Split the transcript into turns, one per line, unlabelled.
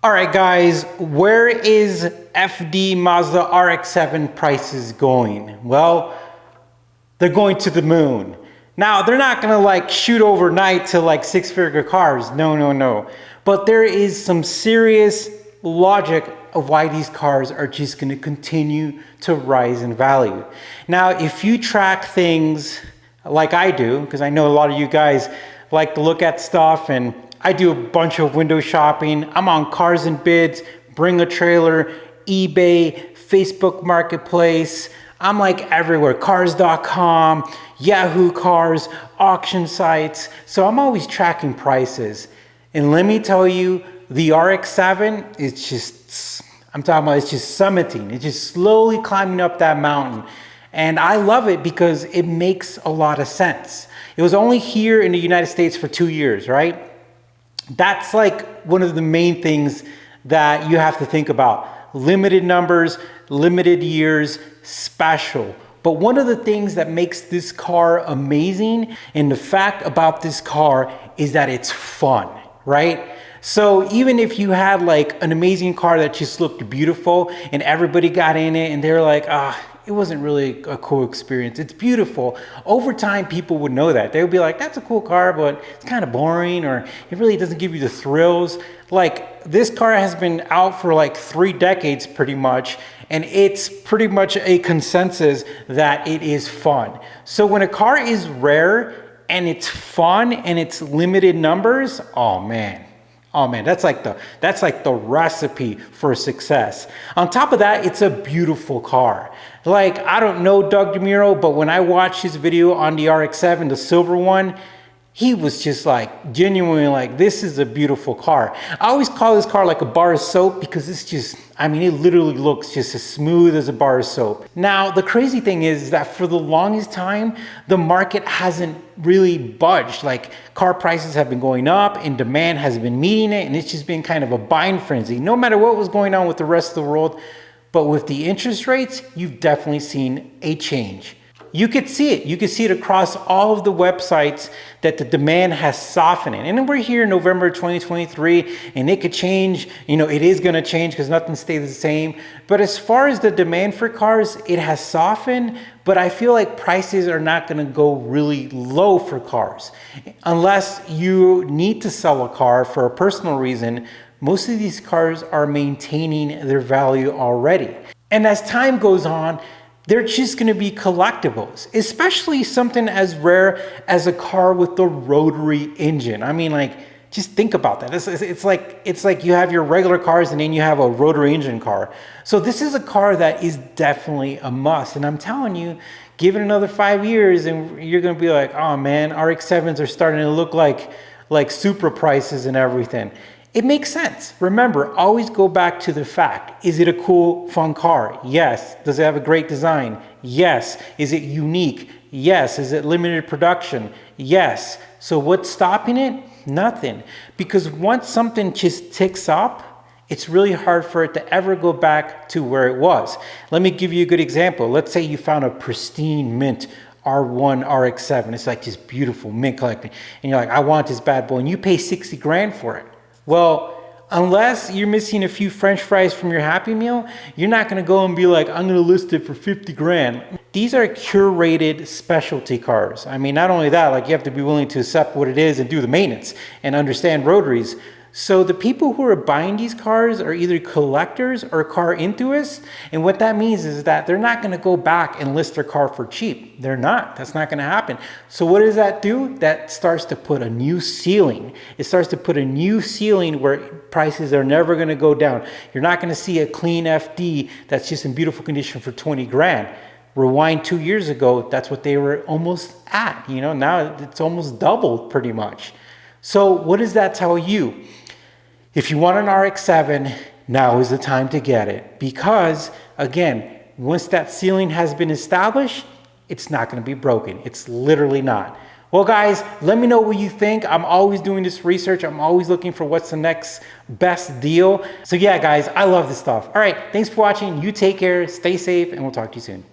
All right, guys, where is FD Mazda RX-7 prices going? Well, they're going to the moon. Now, they're not gonna like shoot overnight to like six-figure cars. No. But there is some serious logic of why these cars are just gonna continue to rise in value. Now, if you track things like I do, because I know a lot of you guys like to look at stuff, and I do a bunch of window shopping. I'm on Cars and Bids, Bring a Trailer, eBay, Facebook Marketplace. I'm like everywhere, cars.com, Yahoo Cars, auction sites. So I'm always tracking prices. And let me tell you, the RX-7 is just, it's just summiting. It's just slowly climbing up that mountain. And I love it because it makes a lot of sense. It was only here in the United States for 2 years, right? That's like one of the main things that you have to think about. Limited numbers, limited years, special. But one of the things that makes this car amazing, and the fact about this car, is that it's fun, right? So even if you had like an amazing car that just looked beautiful and everybody got in it and they're like, it wasn't really a cool experience. It's beautiful. Over time, people would know that. They would be like, that's a cool car, but it's kind of boring, or it really doesn't give you the thrills. Like, this car has been out for like 3 decades pretty much, and it's pretty much a consensus that it is fun. So when a car is rare and it's fun and it's limited numbers, oh man, that's like the recipe for success. On top of that, it's a beautiful car. Like, I don't know Doug DeMuro, but when I watched his video on the RX-7, the silver one, he was just like genuinely like, this is a beautiful car. I always call this car like a bar of soap because it's just, it literally looks just as smooth as a bar of soap. Now, the crazy thing is that for the longest time, the market hasn't really budged. Like, car prices have been going up and demand has been meeting it, and it's just been kind of a buying frenzy, no matter what was going on with the rest of the world. But with the interest rates, you've definitely seen a change. You could see it. You could see it across all of the websites that the demand has softened. And we're here in November 2023, and it could change. It is going to change because nothing stays the same. But as far as the demand for cars, it has softened. But I feel like prices are not going to go really low for cars. Unless you need to sell a car for a personal reason, most of these cars are maintaining their value already. And as time goes on, they're just gonna be collectibles, especially something as rare as a car with the rotary engine. Just think about that. It's like you have your regular cars and then you have a rotary engine car. So this is a car that is definitely a must. And I'm telling you, give it another 5 years and you're gonna be like, oh man, RX-7s are starting to look like Supra prices and everything. It makes sense. Remember, always go back to the fact. Is it a cool, fun car? Yes. Does it have a great design? Yes. Is it unique? Yes. Is it limited production? Yes. So what's stopping it? Nothing. Because once something just ticks up, it's really hard for it to ever go back to where it was. Let me give you a good example. Let's say you found a pristine mint R1 RX-7. It's like this beautiful mint collecting. And you're like, I want this bad boy. And you pay 60 grand for it. Well, unless you're missing a few French fries from your Happy Meal, you're not gonna go and be like, I'm gonna list it for 50 grand. These are curated specialty cars. Not only that, like, you have to be willing to accept what it is and do the maintenance and understand rotaries. So the people who are buying these cars are either collectors or car enthusiasts. And what that means is that they're not gonna go back and list their car for cheap. They're not, that's not gonna happen. So what does that do? That starts to put a new ceiling. It starts to put a new ceiling where prices are never gonna go down. You're not gonna see a clean FD that's just in beautiful condition for 20 grand. Rewind 2 years ago, that's what they were almost at. Now it's almost doubled pretty much. So what does that tell you? If you want an RX-7, now is the time to get it. Because, again, once that ceiling has been established, it's not going to be broken. It's literally not. Well, guys, let me know what you think. I'm always doing this research. I'm always looking for what's the next best deal. So yeah, guys, I love this stuff. All right, thanks for watching. You take care, stay safe, and we'll talk to you soon.